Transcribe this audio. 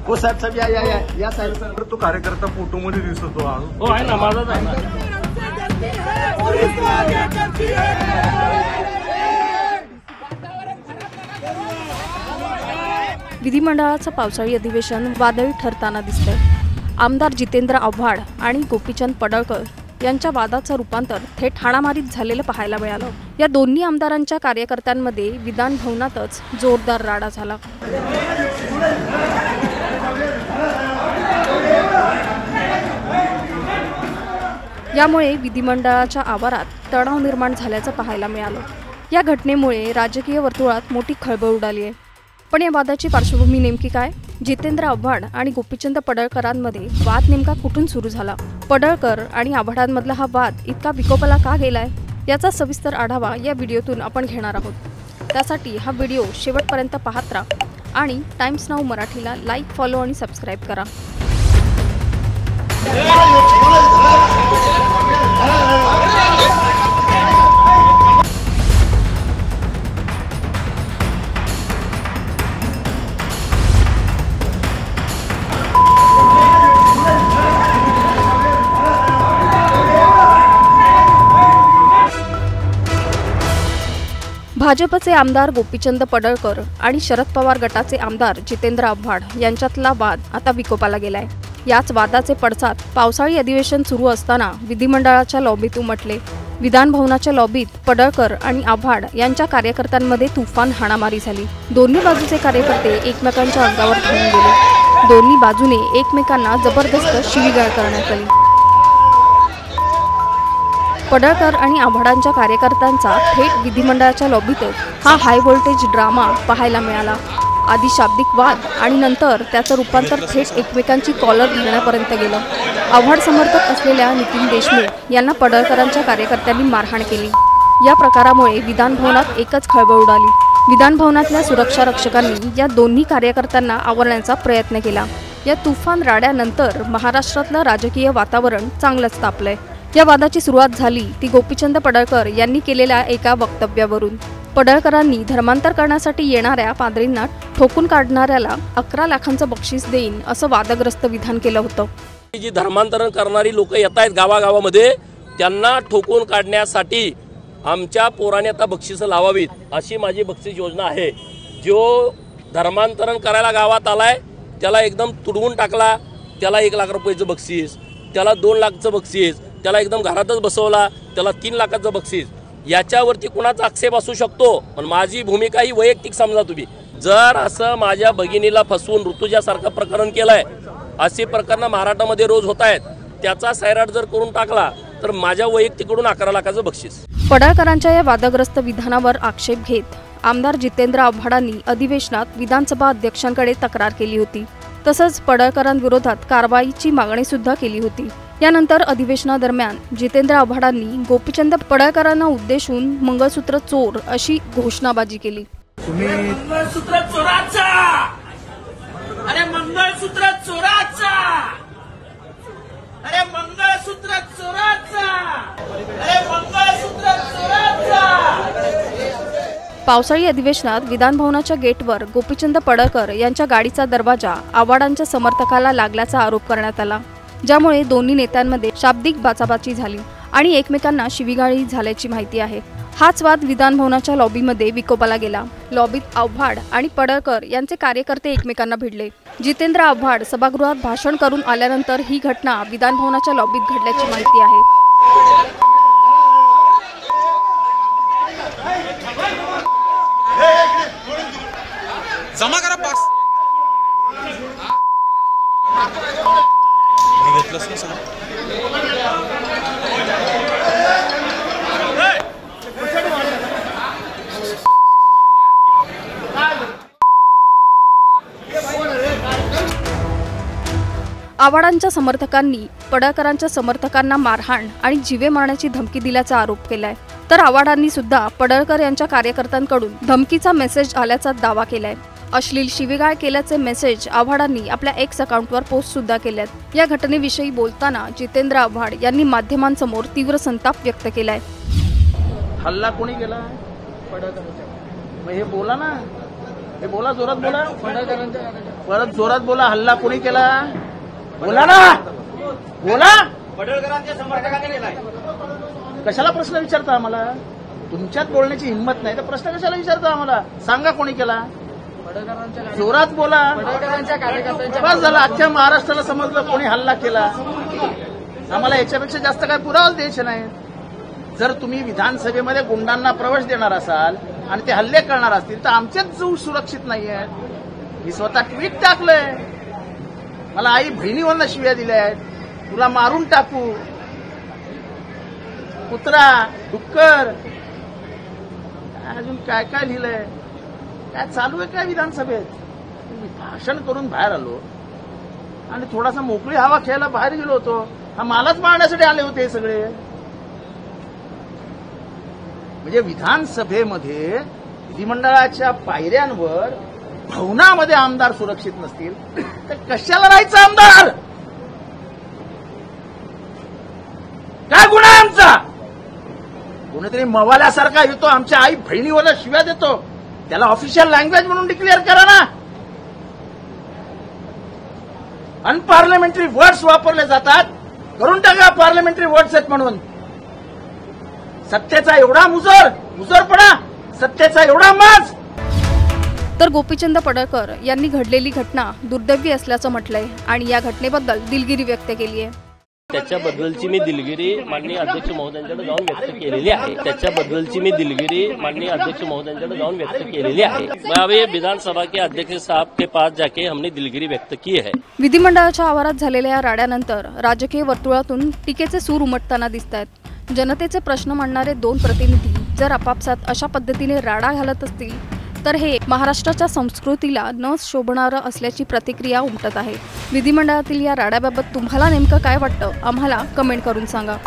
हो साहेब साहेब या साहेब. तो कार्यकर्ता फोटो मध्ये दिसतो. हो आहे ना, माझाच आहे ना. विधिमंडळाचं पावसाळी अधिवेशन वादळी ठरताना दिसतंय. आमदार जितेंद्र आव्हाड आणि गोपीचंद पडळकर यांच्या वादाचं रूपांतर थेट हाणामारीत झालेलं पाहायला मिळालं. या दोन्ही आमदारांच्या कार्यकर्त्यांमध्ये विधान भवनातच जोरदार राडा झाला. यामुळे विधिमंडळाच्या आवारात तणाव निर्माण झाल्याचं पाहायला मिळालं. या घटनेमुळे राजकीय वर्तुळात मोठी खळबळ उडाली आहे. पण या वादाची पार्श्वभूमी नेमकी काय? जितेंद्र आव्हाड आणि गोपीचंद पडळकरांमध्ये वाद नेमका कुठून सुरू झाला? पडळकर आणि आव्हाडांमधला हा वाद इतका विकोपाला का गेलाय? याचा सविस्तर आढावा या व्हिडिओतून आपण घेणार आहोत. त्यासाठी हा व्हिडिओ शेवटपर्यंत पाहत राहा आणि टाइम्स नाऊ मराठीला लाईक, फॉलो आणि सबस्क्राईब करा. भाजपचे आमदार गोपीचंद पडळकर आणि शरद पवार गटाचे आमदार जितेंद्र आव्हाड यांच्यातला वाद आता विकोपाला गेलाय. याच वादाचे पडसाद पावसाळी अधिवेशन सुरू असताना विधिमंडळाच्या लॉबीत उमटले. विधान भवनाच्या लॉबीत पडळकर आणि आव्हाड यांच्या कार्यकर्त्यांमध्ये तुफान हाणामारी झाली. दोन्ही बाजूचे कार्यकर्ते एकमेकांच्या अंगावर धावून गेले. दोन्ही बाजूने एकमेकांना जबरदस्त शिवीगाळ करण्यात आली. पडळकर आणि आव्हाडांच्या कार्यकर्त्यांचा थेट विधिमंडळाच्या लॉबीतच हा हाय व्होल्टेज ड्रामा पाहायला मिळाला. आधी शाब्दिक वाद आणि नंतर त्याचं रूपांतर थेट एकमेकांची कॉलर धरण्यापर्यंत गेलं. आव्हाड समर्थक असलेल्या नितीन देशमुख यांना पडळकरांच्या कार्यकर्त्यांनी मारहाण केली. या प्रकारामुळे विधान भवनात एकच खळबळ उडाली. विधान भवनातल्या सुरक्षा रक्षकांनी या दोन्ही कार्यकर्त्यांना आवरण्याचा प्रयत्न केला. या तुफान राड्यानंतर महाराष्ट्रातलं राजकीय वातावरण चांगलंच तापलंय. या वादाची सुरुवात झाली ती गोपीचंद पडळकर यांनी केलेल्या एका वक्तव्यावरून. पडळकरांनी धर्मांतर करण्यासाठी येणाऱ्या पाद्रींना ठोकून काढणाऱ्याला 11 लाखांचं बक्षीस देईन असं वादग्रस्त विधान केलं होतं. जी धर्मांतरण करणारी लोक येत आहेत गावागावामध्ये, त्यांना ठोकून काढण्यासाठी आमच्या पोराने आता बक्षिसं लावावीत अशी माझी बक्षीस योजना आहे. जो धर्मांतरण करायला गावात आलाय त्याला एकदम तुडवून टाकला, त्याला 1 लाख रुपयाचं बक्षीस, त्याला 2 लाखचं बक्षीस, त्याला एकदम घरातच बसवला त्याला 3 लाखाचं बक्षीस. याच्यावरती कुणाचा आक्षेप असू शकतो, पण माझी भूमिका ही वैयक्तिक समजा तुम्ही. जर असं माझ्या भगिनीला फसवून ऋतुजासारखं प्रकरण केलंय, असे प्रकरणं महाराष्ट्रामध्ये रोज होत आहेत, त्याचा सैराट जर करून टाकला तर माझ्या वैयक्तिकडून 11 लाखाचं बक्षीस. पडळकरांच्या या वादग्रस्त विधानावर आक्षेप घेत आमदार जितेंद्र आव्हाडांनी अधिवेशनात विधानसभा अध्यक्षांकडे तक्रार केली होती. तसंच पडळकरांविरोधात कारवाईची मागणी सुद्धा केली होती. यानंतर अधिवेशनादरम्यान जितेंद्र आव्हाडांनी गोपीचंद पडळकरांना उद्देशून मंगळसूत्र चोर अशी घोषणाबाजी केली. मंगळसूत्र चोराचा, अरे मंगळसूत्र चोराचा, अरे मंगळसूत्र चोराचा, अरे मंगळसूत्र चोराचा. पावसाळी अधिवेशनात विधान भवनाच्या गेटवर गोपीचंद पडळकर यांच्या गाडीचा दरवाजा आव्हाडांच्या समर्थकाला लागल्याचा आरोप करण्यात आला. ज्यामुळे दोन्ही नेत्यांमध्ये शाब्दिक बाचाबाची झाली आणि एकमेकांना शिवीगाळी झाल्याची माहिती आहे. हाच वाद विधान भवनाच्या लॉबीमध्ये विकोपाला गेला. लॉबीत आव्हाड आणि पडळकर यांचे कार्यकर्ते एकमेकांना भिडले. जितेंद्र आव्हाड सभागृहात भाषण करून आल्यानंतर ही घटना विधान भवनाच्या लॉबीत घडल्याची माहिती आहे. जमा करा पास घेतलंस ना सगळं. आव्हाडांच्या समर्थकांनी पडळकरांच्या समर्थकांना मारहाण आणि जीवे मारण्याची धमकी दिल्याचा आरोप केलाय. तर आव्हाडांनी सुद्धा पडळकर यांच्या कार्यकर्त्यांकडून धमकीचा मेसेज आल्याचा दावा केलाय. अश्लील शिवीगाळ केल्याचे मेसेज आव्हाडांनी आपल्या एक्स अकाउंटवर पोस्ट सुद्धा केल्यात. या घटनेविषयी बोलताना जितेंद्र आव्हाड यांनी माध्यमांसमोर तीव्र संताप व्यक्त केलाय. हल्ला कोणी केला? पडळकर. मग हे बोला ना, हे बोला, जोरात बोला. परत जोरात बोला. हल्ला कोणी केला? बोला ना, बोला. पडळकरांच्या समर्थकांनी केलाय. कशाला प्रश्न विचारता आम्हाला? तुमच्यात बोलण्याची हिंमत नाही तर प्रश्न कशाला विचारता आम्हाला? सांगा कोणी केला. जोरात बोला. बस झालं, अख्ख्या महाराष्ट्राला समजलं कोणी हल्ला केला. आम्हाला याच्यापेक्षा जास्त काय पुरावाच द्यायचे नाही. जर तुम्ही विधानसभेमध्ये गुंडांना प्रवेश देणार असाल आणि ते हल्ले करणार असतील तर आमचेच जीव सुरक्षित नाही आहेत. मी स्वतः ट्विट टाकलंय. मला आई बहिणीवरनं शिव्या दिल्या आहेत. तुला मारून टाकू, कुत्रा, डुक्कर, अजून काय काय लिहिलंय. काय चालू आहे काय विधानसभेत? मी भाषण करून बाहेर आलो आणि थोडासा मोकळी हवा खेळायला बाहेर गेलो होतो. हा मालाच मारण्यासाठी आले होते हे सगळे. म्हणजे विधानसभेमध्ये विधिमंडळाच्या पायऱ्यांवर भवनामध्ये आमदार सुरक्षित नसतील तर कशाला राहायचं आमदार? काय गुन्हा आहे आमचा? कोणीतरी मवाल्यासारखा येतो आमच्या आई बहिणीवर शिव्या देतो, त्याला ऑफिशियल लँग्वेज म्हणून डिक्लेअर करा ना. अनपार्लमेंटरी वर्ड्स वापरले जातात, करून टाका पार्लमेंटरी वर्ड्स आहेत म्हणून. सत्तेचा एवढा मुजरपणा, सत्तेचा एवढा माज. तर गोपीचंद पडळकर यांनी घडलेली घटना दुर्दैवी असल्याचं म्हटलंय आणि या घटनेबद्दल दिलगिरी व्यक्त केली आहे. त्याच्याबद्दलची मी दिलगिरी माननीय अध्यक्ष महोदयांकडे जाऊन व्यक्त केलेली आहे. त्याच्याबद्दलची मी दिलगिरी माननीय अध्यक्ष महोदयांकडे जाऊन व्यक्त केलेली आहे. अभी विधानसभा के अध्यक्ष साहब के पास जाके हमने दिलगिरी व्यक्त की है. विधिमंडळाच्या आवारात झालेल्या या राड्यानंतर राजकीय वर्तुळातून टीकेचे सूर उमटताना दिसत आहेत. जनतेचे प्रश्न मांडणारे दोन प्रतिनिधी जर आपापसात अशा पद्धतीने राडा घालत असतील तर हे महाराष्ट्राच्या संस्कृतीला न शोभणारं असल्याची प्रतिक्रिया उमटत आहे. विधिमंडळातील या राड्याबाबत तुम्हाला नेमकं काय वाटतं आम्हाला कमेंट करून सांगा.